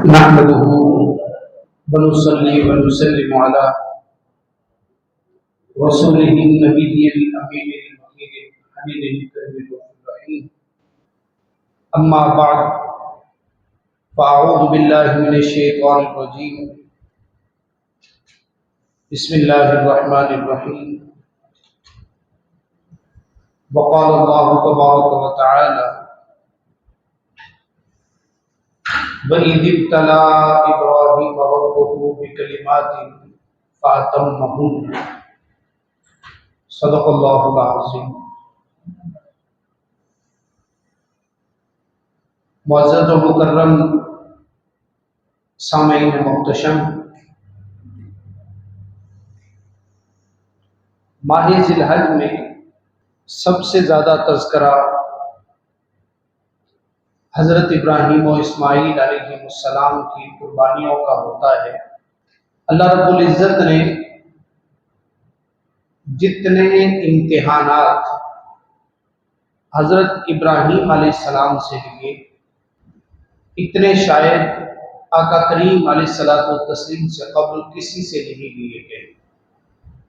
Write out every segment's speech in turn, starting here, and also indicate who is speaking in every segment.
Speaker 1: نحمده ونصلي ونسلم على رسوله النبي الأمين المكين الحميد الكريم الرحيم. أما بعد فأعوذ بالله من الشيطان الرجيم. بسم الله الرحمن الرحيم. وقال الله تبارك وتعالى: وَإِذِ ابْتَلَى إِبْرَاهِيمَ رَبُّهُ بِكَلِمَاتٍ فَأَتَمَّهُنَّ. صدق اللہ العظیم. معزز و مکرم سامعین محتشم، ماہ ذی الحج میں سب سے زیادہ تذکرہ حضرت ابراہیم و اسماعیل علیہ السلام کی قربانیوں کا ہوتا ہے. اللہ رب العزت نے جتنے امتحانات حضرت ابراہیم علیہ السلام سے لیے، اتنے شاید آقا کریم علیہ الصلوۃ والتسلیم سے قبل کسی سے نہیں لیے گئے.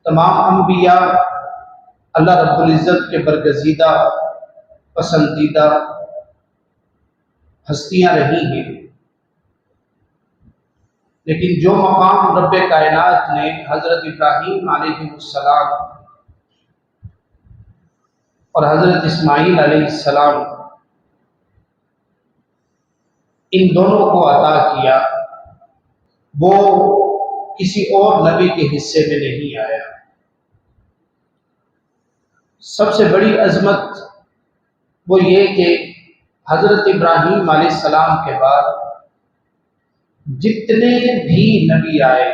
Speaker 1: تمام انبیاء اللہ رب العزت کے برگزیدہ پسندیدہ ہستیاں رہی ہیں، لیکن جو مقام رب کائنات نے حضرت ابراہیم علیہ السلام اور حضرت اسماعیل علیہ السلام ان دونوں کو عطا کیا، وہ کسی اور نبی کے حصے میں نہیں آیا. سب سے بڑی عظمت وہ یہ کہ حضرت ابراہیم علیہ السلام کے بعد جتنے بھی نبی آئے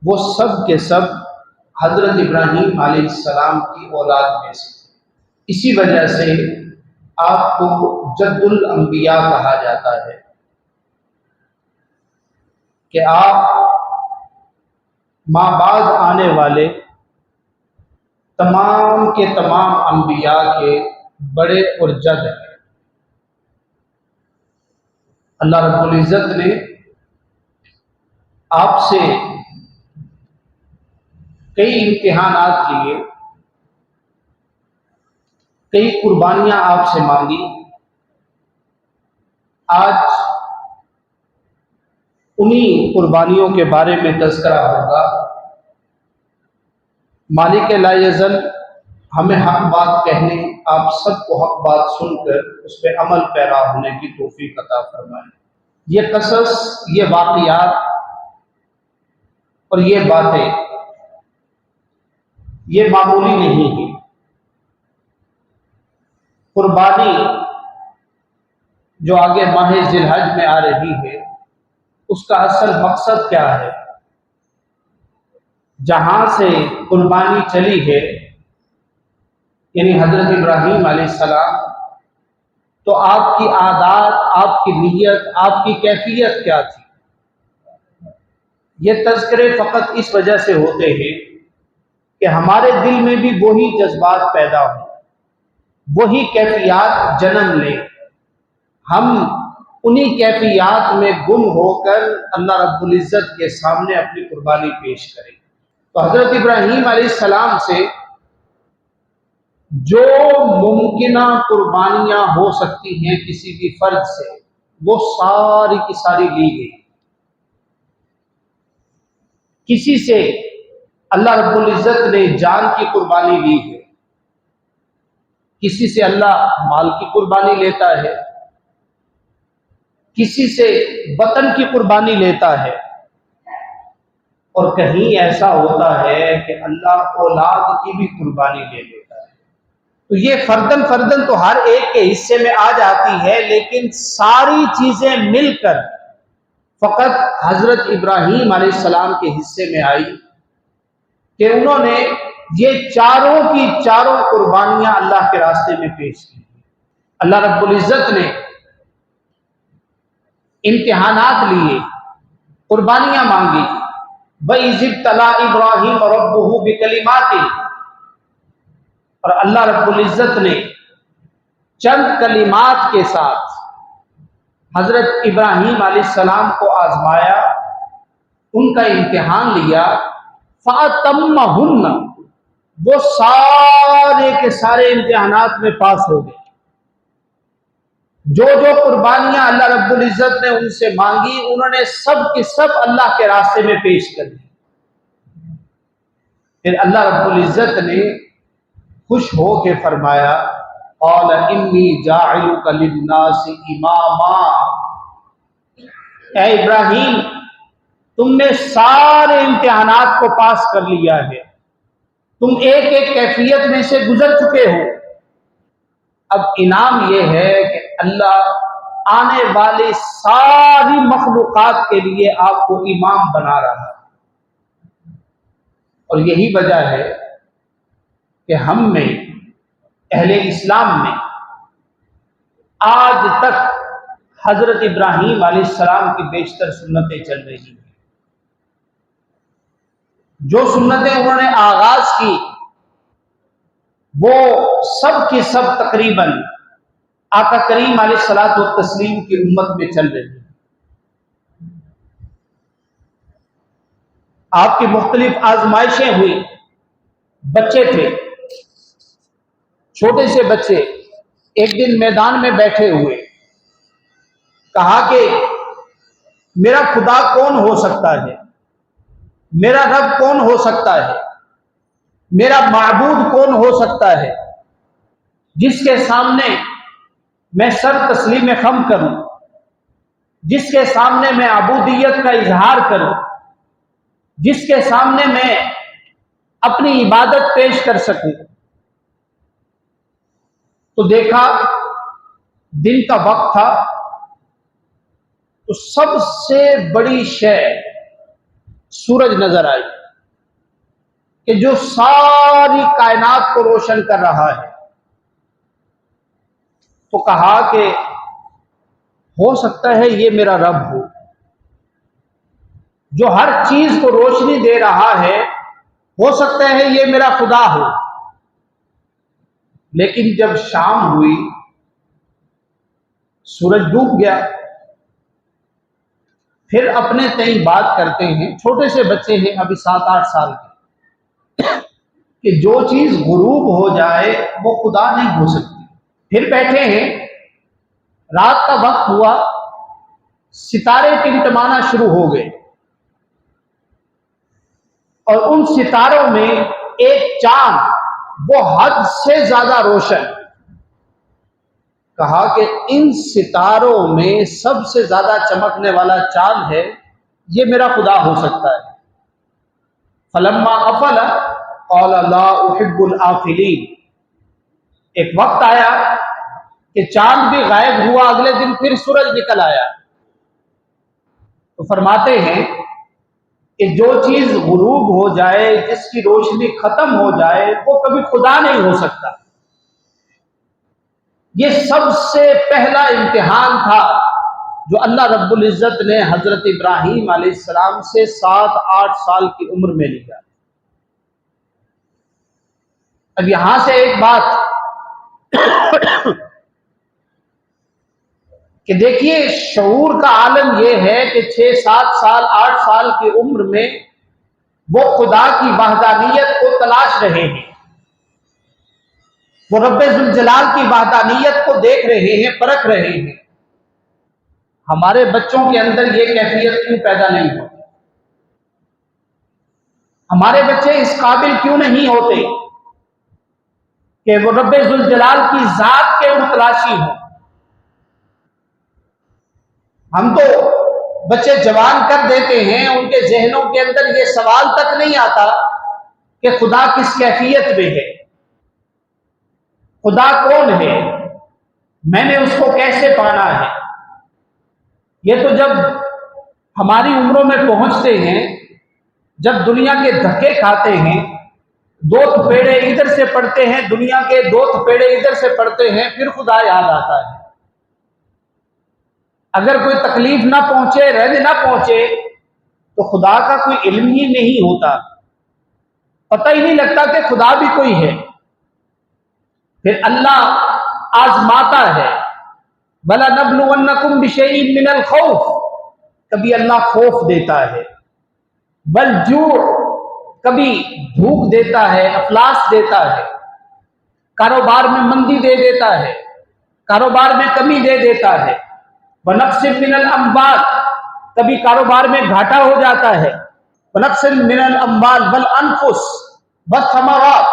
Speaker 1: وہ سب کے سب حضرت ابراہیم علیہ السلام کی اولاد میں سے تھے. اسی وجہ سے آپ کو جد الانبیاء کہا جاتا ہے کہ آپ ماں بعد آنے والے تمام کے تمام انبیاء کے بڑے اور جد ہیں. اللہ رب العزت نے آپ سے کئی امتحانات لیے، کئی قربانیاں آپ سے مانگی. آج انہی قربانیوں کے بارے میں تذکرہ ہوگا. مالک لا یزل ہمیں حق بات کہنے، آپ سب کو حق بات سن کر اس پہ عمل پیرا ہونے کی توفیق عطا فرمائے. یہ قصص، یہ واقعات اور یہ باتیں یہ معمولی نہیں ہے. قربانی جو آگے ماہ ذی الحج میں آ رہی ہے، اس کا اصل مقصد کیا ہے؟ جہاں سے قربانی چلی ہے، یعنی حضرت ابراہیم علیہ السلام، تو آپ کی عادات، آپ کی نیت، آپ کی کیفیت کیا تھی؟ یہ تذکرے فقط اس وجہ سے ہوتے ہیں کہ ہمارے دل میں بھی وہی جذبات پیدا ہوں، وہی کیفیات جنم لیں، ہم انہی کیفیات میں گم ہو کر اللہ رب العزت کے سامنے اپنی قربانی پیش کریں. تو حضرت ابراہیم علیہ السلام سے جو ممکنہ قربانیاں ہو سکتی ہیں کسی بھی فرد سے، وہ ساری کی ساری لی گئی. کسی سے اللہ رب العزت نے جان کی قربانی لی ہے، کسی سے اللہ مال کی قربانی لیتا ہے، کسی سے وطن کی قربانی لیتا ہے، اور کہیں ایسا ہوتا ہے کہ اللہ اولاد کی بھی قربانی لے لیتا ہے. تو یہ فردن فردن تو ہر ایک کے حصے میں آ جاتی ہے، لیکن ساری چیزیں مل کر فقط حضرت ابراہیم علیہ السلام کے حصے میں آئی کہ انہوں نے یہ چاروں کی چاروں قربانیاں اللہ کے راستے میں پیش کی. اللہ رب العزت نے امتحانات لیے، قربانیاں مانگی. وَإِذِ ابْتَلَى إِبْرَاهِيمَ رَبُّهُ بِكَلِمَاتٍ، اور اللہ رب العزت نے چند کلمات کے ساتھ حضرت ابراہیم علیہ السلام کو آزمایا، ان کا امتحان لیا، فَأَتَمَّهُنَّ، وہ سارے کے سارے امتحانات میں پاس ہو گئے۔ جو جو قربانیاں اللہ رب العزت نے ان سے مانگی، انہوں نے سب کی سب اللہ کے راستے میں پیش کر دی۔ پھر اللہ رب العزت نے خوش ہو کے فرمایا، قال انی جاعلک للناس اماما، اے ابراہیم تم نے سارے امتحانات کو پاس کر لیا ہے، تم ایک ایک کیفیت میں سے گزر چکے ہو۔ اب انعام یہ ہے کہ اللہ آنے والی ساری مخلوقات کے لیے آپ کو امام بنا رہا ہے۔ اور یہی وجہ ہے کہ ہم میں، اہل اسلام میں، آج تک حضرت ابراہیم علیہ السلام کی بیشتر سنتیں چل رہی ہیں۔ جو سنتیں انہوں نے آغاز کی وہ سب کی سب تقریباً آقا کریم علیہ الصلوۃ والتسلیم کی امت میں چل رہی ہیں۔ آپ کی مختلف آزمائشیں ہوئی، بچے تھے، چھوٹے سے بچے، ایک دن میدان میں بیٹھے ہوئے، کہا کہ میرا خدا کون ہو سکتا ہے، میرا رب کون ہو سکتا ہے، میرا معبود کون ہو سکتا ہے جس کے سامنے میں سر تسلیم خم کروں، جس کے سامنے میں عبودیت کا اظہار کروں، جس کے سامنے میں اپنی عبادت پیش کر سکوں۔ تو دیکھا دن کا وقت تھا، تو سب سے بڑی شے سورج نظر آئی کہ جو ساری کائنات کو روشن کر رہا ہے۔ تو کہا کہ ہو سکتا ہے یہ میرا رب ہو، جو ہر چیز کو روشنی دے رہا ہے، ہو سکتا ہے یہ میرا خدا ہو۔ لیکن جب شام ہوئی، سورج ڈوب گیا، پھر اپنے تئیں بات کرتے ہیں، چھوٹے سے بچے ہیں ابھی 7-8 سال کے، کہ جو چیز غروب ہو جائے وہ خدا نہیں ہو سکتی۔ پھر بیٹھے ہیں، رات کا وقت ہوا، ستارے ٹمٹمانا شروع ہو گئے، اور ان ستاروں میں ایک چاند وہ حد سے زیادہ روشن، کہا کہ ان ستاروں میں سب سے زیادہ چمکنے والا چاند ہے، یہ میرا خدا ہو سکتا ہے۔ فلما افل قال لا احب الافلین، ایک وقت آیا کہ چاند بھی غائب ہوا، اگلے دن پھر سورج نکل آیا۔ تو فرماتے ہیں کہ جو چیز غروب ہو جائے، جس کی روشنی ختم ہو جائے، وہ کبھی خدا نہیں ہو سکتا۔ یہ سب سے پہلا امتحان تھا جو اللہ رب العزت نے حضرت ابراہیم علیہ السلام سے 7-8 سال کی عمر میں لیا۔ اب یہاں سے ایک بات کہ دیکھیے، شعور کا عالم یہ ہے کہ 6-7 سال 8 سال کی عمر میں وہ خدا کی وحدانیت کو تلاش رہے ہیں، وہ رب ذوالجلال کی وحدانیت کو دیکھ رہے ہیں، پرکھ رہے ہیں۔ ہمارے بچوں کے اندر یہ کیفیت کیوں پیدا نہیں ہوتی؟ ہمارے بچے اس قابل کیوں نہیں ہوتے کہ وہ رب ذوالجلال کی ذات کے متلاشی ہوں؟ ہم تو بچے جوان کر دیتے ہیں، ان کے ذہنوں کے اندر یہ سوال تک نہیں آتا کہ خدا کس کیفیت میں ہے، خدا کون ہے، میں نے اس کو کیسے پانا ہے۔ یہ تو جب ہماری عمروں میں پہنچتے ہیں، جب دنیا کے دھکے کھاتے ہیں، 2 تھپیڑے ادھر سے پڑتے ہیں، دنیا کے 2 تھپیڑے ادھر سے پڑتے ہیں، پھر خدا یاد آتا ہے۔ اگر کوئی تکلیف نہ پہنچے، رنج نہ پہنچے، تو خدا کا کوئی علم ہی نہیں ہوتا، پتہ ہی نہیں لگتا کہ خدا بھی کوئی ہے۔ پھر اللہ آزماتا ہے، وَلَنَبْلُوَنَّكُمْ بِشَيْءٍ مِّنَ الْخَوْفِ، کبھی اللہ خوف دیتا ہے، وَالْجُوعِ، کبھی بھوک دیتا ہے، افلاس دیتا ہے، کاروبار میں مندی دے دیتا ہے، کاروبار میں کمی دے دیتا ہے، وَنَقْصٍ مِّنَ الْأَمْوَالِ، کبھی کاروبار میں گھاٹا ہو جاتا ہے، وَنَقْصٍ مِّنَ الْأَمْوَالِ وَالْأَنفُسِ وَالثَّمَرَاتِ،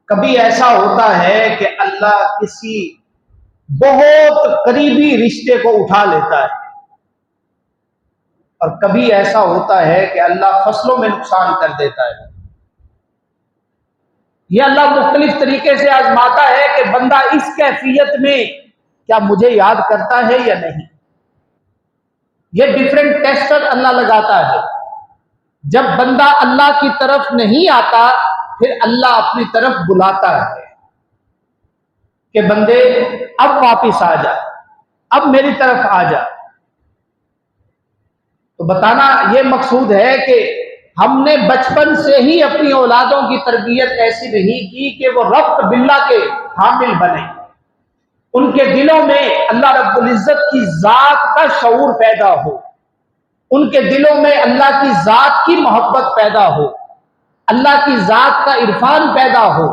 Speaker 1: کبھی ایسا ہوتا ہے کہ اللہ کسی بہت قریبی رشتے کو اٹھا لیتا ہے، اور کبھی ایسا ہوتا ہے کہ اللہ فصلوں میں نقصان کر دیتا ہے۔ یہ اللہ مختلف طریقے سے آزماتا ہے کہ بندہ اس کیفیت میں کیا مجھے یاد کرتا ہے یا نہیں۔ یہ ڈیفرنٹ ٹیسٹر اللہ لگاتا ہے۔ جب بندہ اللہ کی طرف نہیں آتا پھر اللہ اپنی طرف بلاتا ہے کہ بندے اب واپس آ جا، اب میری طرف آ جا۔ تو بتانا یہ مقصود ہے کہ ہم نے بچپن سے ہی اپنی اولادوں کی تربیت ایسی نہیں کی کہ وہ ربط باللہ کے حامل بنے، ان کے دلوں میں اللہ رب العزت کی ذات کا شعور پیدا ہو، ان کے دلوں میں اللہ کی ذات کی محبت پیدا ہو، اللہ کی ذات کا عرفان پیدا ہو،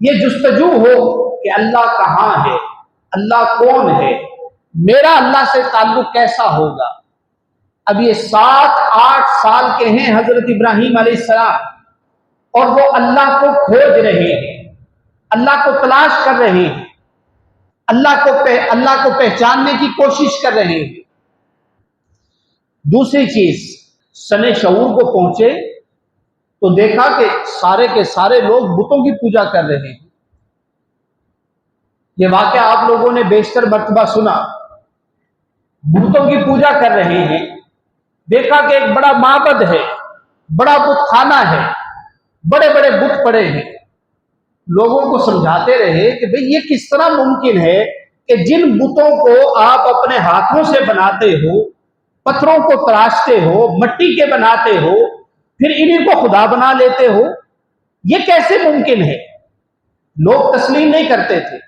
Speaker 1: یہ جستجو ہو کہ اللہ کہاں ہے، اللہ کون ہے، میرا اللہ سے تعلق کیسا ہوگا۔ اب یہ 7-8 سال کے ہیں حضرت ابراہیم علیہ السلام، اور وہ اللہ کو کھوج رہے ہیں، اللہ کو تلاش کر رہے ہیں، اللہ کو پہچاننے کی کوشش کر رہے ہیں۔ دوسری چیز، سن شعور کو پہنچے تو دیکھا کہ سارے کے سارے لوگ بتوں کی پوجا کر رہے ہیں۔ یہ واقعہ آپ لوگوں نے بیشتر مرتبہ سنا، بتوں کی پوجا کر رہے ہیں۔ دیکھا کہ ایک بڑا معبد ہے، بڑا بت خانہ ہے، بڑے بڑے بت پڑے ہیں۔ لوگوں کو سمجھاتے رہے کہ بھئی یہ کس طرح ممکن ہے کہ جن بتوں کو آپ اپنے ہاتھوں سے بناتے ہو، پتھروں کو تراشتے ہو، مٹی کے بناتے ہو، پھر انہیں کو خدا بنا لیتے ہو، یہ کیسے ممکن ہے؟ لوگ تسلیم نہیں کرتے تھے۔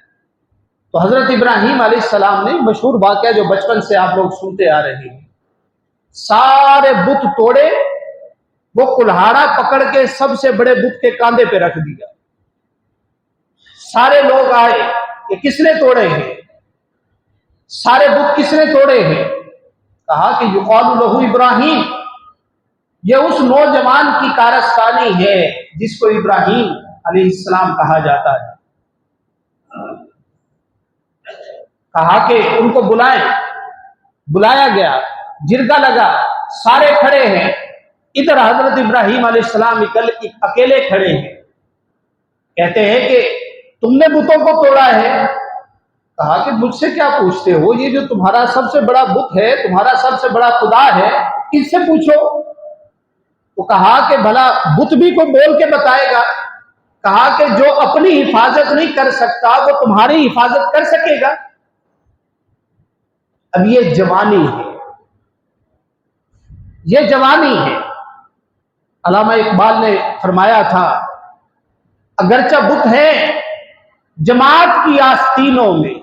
Speaker 1: تو حضرت ابراہیم علیہ السلام نے مشہور واقعہ جو بچپن سے آپ لوگ سنتے آ رہے ہیں، سارے بت توڑے، وہ کلہاڑا پکڑ کے سب سے بڑے بت کے کاندھے پہ رکھ دیا۔ سارے لوگ آئے کہ کس نے توڑے ہیں، سارے بت کس نے توڑے ہیں؟ کہا کہ یقال لہ ابراہیم، یہ اس نوجوان کی کارستانی ہے جس کو ابراہیم علیہ السلام کہا جاتا ہے۔ کہا کہ ان کو بلائیں، بلایا گیا، جرگہ لگا، سارے کھڑے ہیں، ادھر حضرت ابراہیم علیہ السلام اکیلے کھڑے ہیں۔ کہتے ہیں کہ تم نے بتوں کو توڑا ہے؟ کہا کہ مجھ سے کیا پوچھتے ہو، یہ جو تمہارا سب سے بڑا بت ہے، تمہارا سب سے بڑا خدا ہے، اس سے پوچھو۔ تو کہا کہ بھلا بت بھی کوئی بول کے بتائے گا؟ کہا کہ جو اپنی حفاظت نہیں کر سکتا وہ تمہاری حفاظت کر سکے گا؟ اب یہ جوانی ہے، یہ جوانی ہے۔ علامہ اقبال نے فرمایا تھا، اگرچہ بت ہے جماعت کی آستینوں میں،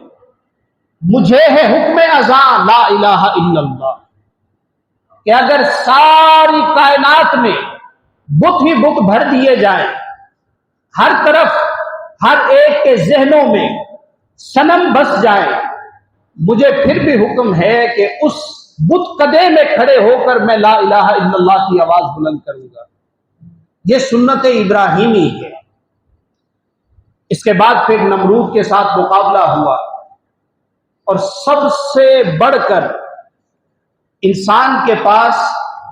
Speaker 1: مجھے ہے حکم اذاں لا الہ الا اللہ، کہ اگر ساری کائنات میں بت ہی بت بھر دیے جائیں، ہر طرف ہر ایک کے ذہنوں میں صنم بس جائیں، مجھے پھر بھی حکم ہے کہ اس بت قدے میں کھڑے ہو کر میں لا الہ الا اللہ کی آواز بلند کروں گا۔ یہ سنت ابراہیمی ہے۔ اس کے بعد پھر نمرود کے ساتھ مقابلہ ہوا، اور سب سے بڑھ کر انسان کے پاس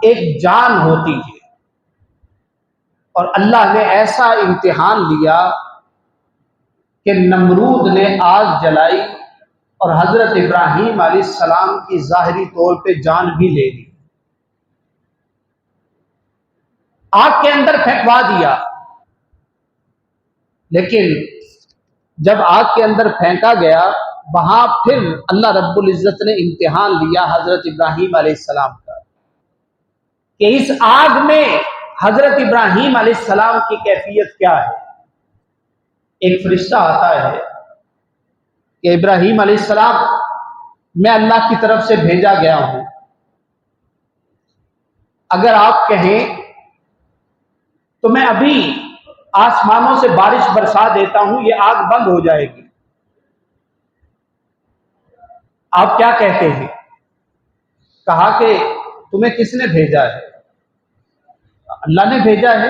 Speaker 1: ایک جان ہوتی ہے، اور اللہ نے ایسا امتحان لیا کہ نمرود نے آگ جلائی اور حضرت ابراہیم علیہ السلام کی ظاہری طور پہ جان بھی لے لی، آگ کے اندر پھینکوا دیا۔ لیکن جب آگ کے اندر پھینکا گیا، وہاں پھر اللہ رب العزت نے امتحان لیا حضرت ابراہیم علیہ السلام کا، کہ اس آگ میں حضرت ابراہیم علیہ السلام کی کیفیت کیا ہے۔ ایک فرشتہ آتا ہے کہ ابراہیم علیہ السلام میں اللہ کی طرف سے بھیجا گیا ہوں، اگر آپ کہیں تو میں ابھی آسمانوں سے بارش برسا دیتا ہوں، یہ آگ بند ہو جائے گی۔ آپ کیا کہتے ہیں؟ کہا کہ تمہیں کس نے بھیجا ہے؟ اللہ نے بھیجا ہے۔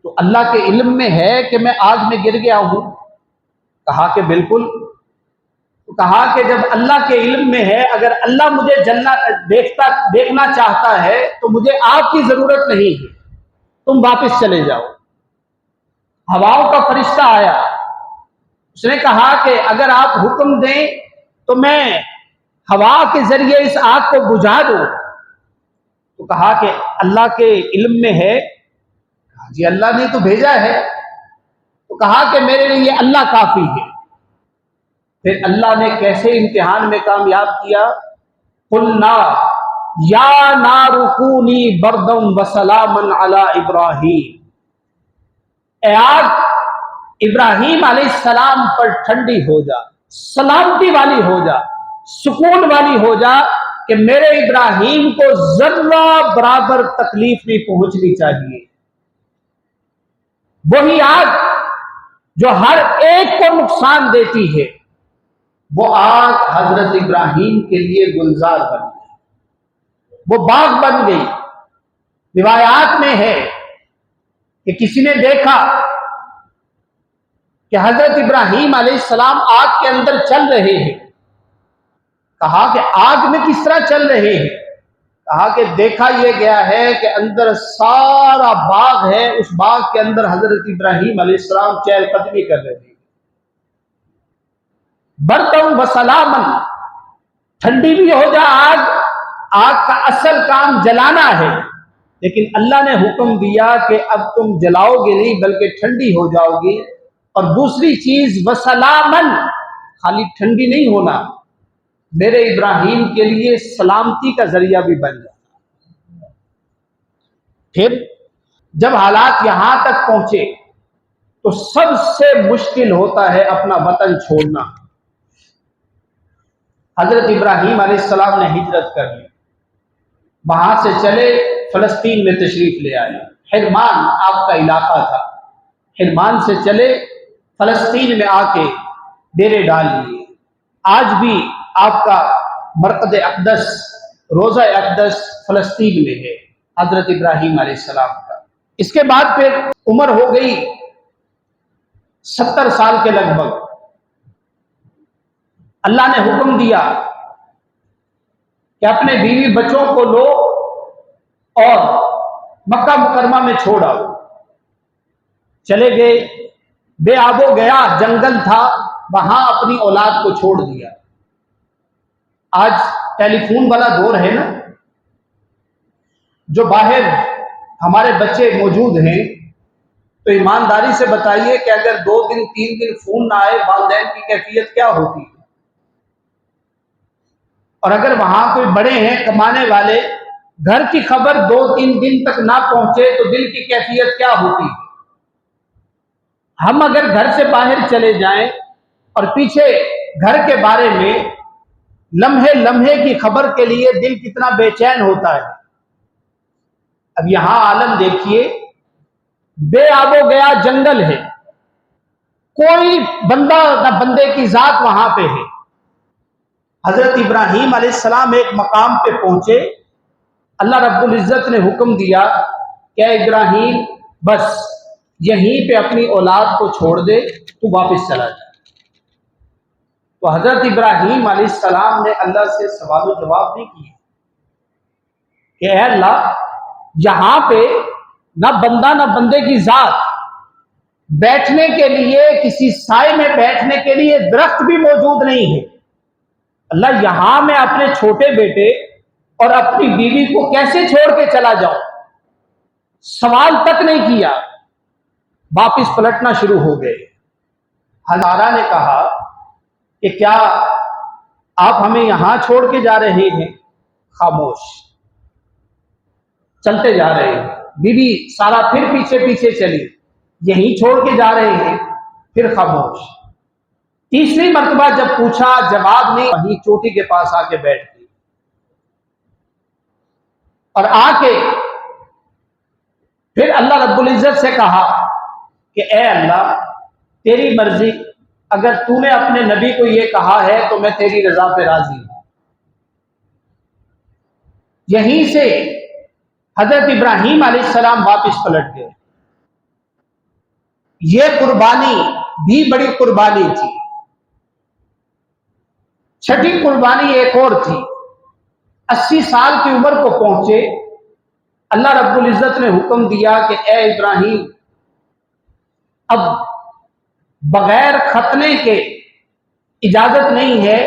Speaker 1: تو اللہ کے علم میں ہے کہ میں آگ میں گر گیا ہوں؟ کہا کہ بالکل۔ تو کہا کہ جب اللہ کے علم میں ہے، اگر اللہ مجھے دیکھنا چاہتا ہے تو مجھے آپ کی ضرورت نہیں ہے، تم واپس چلے جاؤ۔ ہواؤں کا فرشتہ آیا، اس نے کہا کہ اگر آپ حکم دیں تو میں ہوا کے ذریعے اس آگ کو بجھا دوں۔ تو کہا کہ اللہ کے علم میں ہے؟ کہا جی اللہ نے تو بھیجا ہے۔ تو کہا کہ میرے لیے اللہ کافی ہے۔ پھر اللہ نے کیسے امتحان میں کامیاب کیا؟ قلنا یا نار کونی بردم وسلاما علی ابراہیم، اے آگ ابراہیم علیہ السلام پر ٹھنڈی ہو جا، سلامتی والی ہو جا، سکون والی ہو جا، کہ میرے ابراہیم کو ذرہ برابر تکلیف نہیں پہنچنی چاہیے۔ وہی آگ جو ہر ایک کو نقصان دیتی ہے، وہ آگ حضرت ابراہیم کے لیے گلزار بن گئی، وہ باغ بن گئی۔ روایات میں ہے کہ کسی نے دیکھا کہ حضرت ابراہیم علیہ السلام آگ کے اندر چل رہے ہیں۔ کہا کہ آگ میں کس طرح چل رہے ہیں؟ کہا کہ دیکھا یہ گیا ہے کہ اندر سارا باغ ہے، اس باغ کے اندر حضرت ابراہیم علیہ السلام چہل قدمی کر رہے ہیں۔ برتم وسلامن، ٹھنڈی بھی ہو جا آگ، آگ کا اصل کام جلانا ہے، لیکن اللہ نے حکم دیا کہ اب تم جلاؤ گے نہیں بلکہ ٹھنڈی ہو جاؤ گی۔ اور دوسری چیز وسلامن، خالی ٹھنڈی نہیں ہونا، میرے ابراہیم کے لیے سلامتی کا ذریعہ بھی بن جاتا۔ پھر جب حالات یہاں تک پہنچے تو سب سے مشکل ہوتا ہے اپنا وطن چھوڑنا۔ حضرت ابراہیم علیہ السلام نے ہجرت کر لی، وہاں سے چلے فلسطین میں تشریف لے آئے۔ حرمان آپ کا علاقہ تھا، حرمان سے چلے فلسطین میں آ کے ڈیرے ڈال لیے۔ آج بھی آپ کا مرقد اقدس، روضہ اقدس فلسطین میں ہے حضرت ابراہیم علیہ السلام کا۔ اس کے بعد پھر عمر ہو گئی 70 سال کے لگ بھگ۔ اللہ نے حکم دیا کہ اپنے بیوی بچوں کو لو اور مکہ مکرمہ میں چھوڑ آؤ۔ چلے گئے، بے آب و گیا جنگل تھا، وہاں اپنی اولاد کو چھوڑ دیا۔ آج ٹیلی فون والا دور ہے نا، جو باہر ہمارے بچے موجود ہیں، تو ایمانداری سے بتائیے کہ اگر 2 دن 3 دن فون نہ آئے، والدین کی کیفیت کیا ہوتی ہے؟ اور اگر وہاں کوئی بڑے ہیں کمانے والے، گھر کی خبر 2-3 دن تک نہ پہنچے تو دل کی کیفیت کیا ہوتی ہے؟ ہم اگر گھر سے باہر چلے جائیں اور پیچھے گھر کے بارے میں لمحے لمحے کی خبر کے لیے دل کتنا بے چین ہوتا ہے۔ اب یہاں عالم دیکھیے، بے آب و گیا جنگل ہے، کوئی بندہ نہ بندے کی ذات وہاں پہ ہے۔ حضرت ابراہیم علیہ السلام ایک مقام پہ پہنچے، اللہ رب العزت نے حکم دیا کہ اے ابراہیم بس یہیں پہ اپنی اولاد کو چھوڑ دے، تو واپس چلا جائے۔ تو حضرت ابراہیم علیہ السلام نے اللہ سے سوال و جواب نہیں کیے کہ اے اللہ، یہاں پہ نہ بندہ نہ بندے کی ذات، بیٹھنے کے لیے کسی سائے میں بیٹھنے کے لیے درخت بھی موجود نہیں ہے۔ اللہ، یہاں میں اپنے چھوٹے بیٹے اور اپنی بیوی کو کیسے چھوڑ کے چلا جاؤں؟ سوال تک نہیں کیا، واپس پلٹنا شروع ہو گئے۔ ہزارہ نے کہا کہ کیا آپ ہمیں یہاں چھوڑ کے جا رہے ہیں؟ خاموش، چلتے جا رہے ہیں۔ بیوی سارا پھر پیچھے پیچھے چلی، یہیں چھوڑ کے جا رہے ہیں، پھر خاموش۔ تیسری مرتبہ جب پوچھا جواب نہیں، وہیں چوٹی کے پاس آ کے بیٹھ گئی اور آ کے پھر اللہ رب العزت سے کہا کہ اے اللہ تیری مرضی، اگر تو نے اپنے نبی کو یہ کہا ہے تو میں تیری رضا پہ راضی ہوں۔ یہیں سے حضرت ابراہیم علیہ السلام واپس پلٹ گئے۔ یہ قربانی بھی بڑی قربانی تھی۔ چھٹی قربانی ایک اور تھی۔ 80 سال کی عمر کو پہنچے، اللہ رب العزت نے حکم دیا کہ اے ابراہیم اب بغیر ختنے کے اجازت نہیں ہے،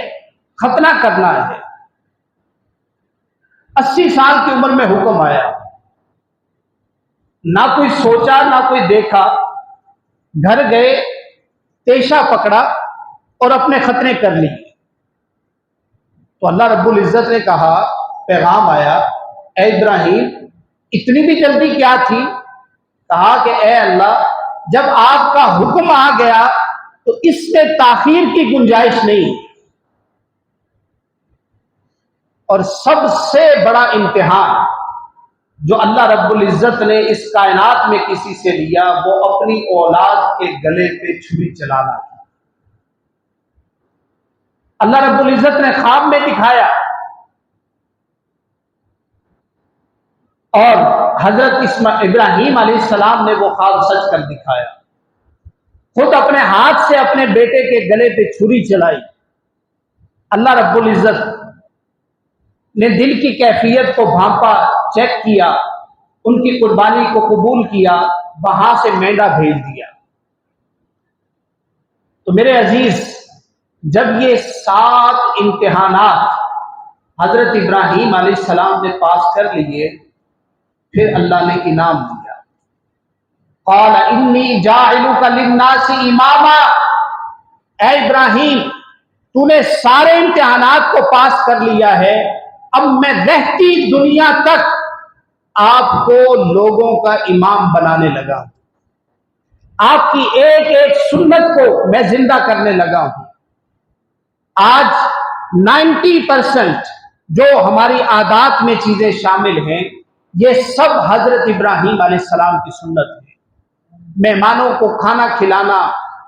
Speaker 1: ختنہ کرنا ہے۔ 80 سال کی عمر میں حکم آیا، نہ کوئی سوچا نہ کوئی دیکھا، گھر گئے، تیشہ پکڑا اور اپنے ختنے کر لی۔ تو اللہ رب العزت نے کہا، پیغام آیا، اے ابراہیم اتنی بھی جلدی کیا تھی؟ کہا کہ اے اللہ جب آپ کا حکم آ گیا تو اس میں تاخیر کی گنجائش نہیں۔ اور سب سے بڑا امتحان جو اللہ رب العزت نے اس کائنات میں کسی سے لیا وہ اپنی اولاد کے گلے پہ چھری چلانا تھا۔ اللہ رب العزت نے خواب میں دکھایا اور حضرت ابراہیم علیہ السلام نے وہ خواب سچ کر دکھایا۔ خود اپنے ہاتھ سے اپنے بیٹے کے گلے پہ چھری چلائی۔ اللہ رب العزت نے دل کی کیفیت کو بھانپا، چیک کیا، ان کی قربانی کو قبول کیا، وہاں سے مینڈا بھیج دیا۔ تو میرے عزیز، جب یہ 7 امتحانات حضرت ابراہیم علیہ السلام نے پاس کر لیے، پھر اللہ نے انعام دیا۔ قال انی جاعلک للناس اماما، اے ابراہیم تو نے سارے امتحانات کو پاس کر لیا ہے، اب میں رہتی دنیا تک آپ کو لوگوں کا امام بنانے لگا ہوں، آپ کی ایک ایک سنت کو میں زندہ کرنے لگا ہوں۔ آج 90% جو ہماری عادات میں چیزیں شامل ہیں یہ سب حضرت ابراہیم علیہ السلام کی سنت ہے۔ مہمانوں کو کھانا کھلانا،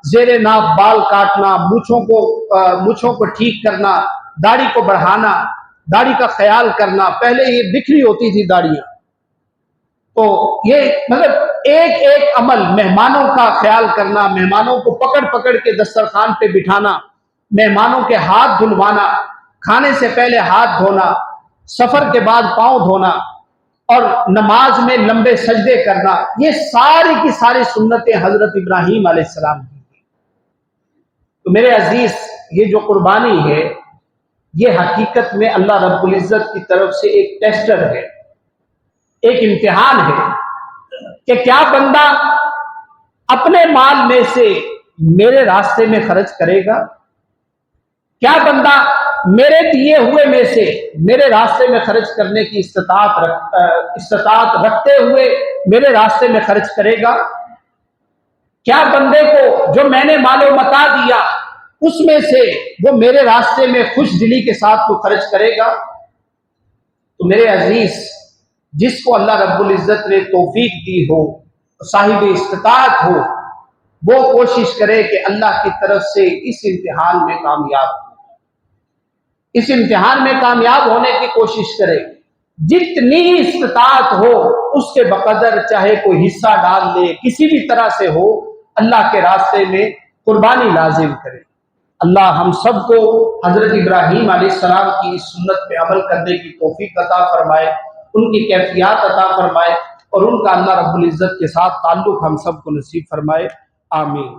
Speaker 1: زیر ناف بال کاٹنا، مونچھوں کو ٹھیک کرنا، داڑھی کو بڑھانا، داڑھی کا خیال کرنا، پہلے یہ بکھری ہوتی تھی داڑیاں، تو یہ مطلب ایک ایک عمل، مہمانوں کا خیال کرنا، مہمانوں کو پکڑ پکڑ کے دسترخوان پہ بٹھانا، مہمانوں کے ہاتھ دھلوانا، کھانے سے پہلے ہاتھ دھونا، سفر کے بعد پاؤں دھونا اور نماز میں لمبے سجدے کرنا، یہ ساری کی ساری سنتیں حضرت ابراہیم علیہ السلام کی۔ تو میرے عزیز، یہ جو قربانی ہے یہ حقیقت میں اللہ رب العزت کی طرف سے ایک ٹیسٹر ہے، ایک امتحان ہے کہ کیا بندہ اپنے مال میں سے میرے راستے میں خرچ کرے گا، کیا بندہ میرے دیے ہوئے میں سے میرے راستے میں خرچ کرنے کی استطاعت رکھتے ہوئے میرے راستے میں خرچ کرے گا، کیا بندے کو جو میں نے مال و متاع دیا اس میں سے وہ میرے راستے میں خوش دلی کے ساتھ کو خرچ کرے گا۔ تو میرے عزیز، جس کو اللہ رب العزت نے توفیق دی ہو، صاحب استطاعت ہو، وہ کوشش کرے کہ اللہ کی طرف سے اس امتحان میں کامیاب ہو، اس امتحان میں کامیاب ہونے کی کوشش کرے، جتنی استطاعت ہو اس کے بقدر چاہے کوئی حصہ ڈال لے، کسی بھی طرح سے ہو اللہ کے راستے میں قربانی لازم کرے۔ اللہ ہم سب کو حضرت ابراہیم علیہ السلام کی اس سنت پہ عمل کرنے کی توفیق عطا فرمائے، ان کی کیفیات عطا فرمائے اور ان کا اللہ رب العزت کے ساتھ تعلق ہم سب کو نصیب فرمائے، آمین۔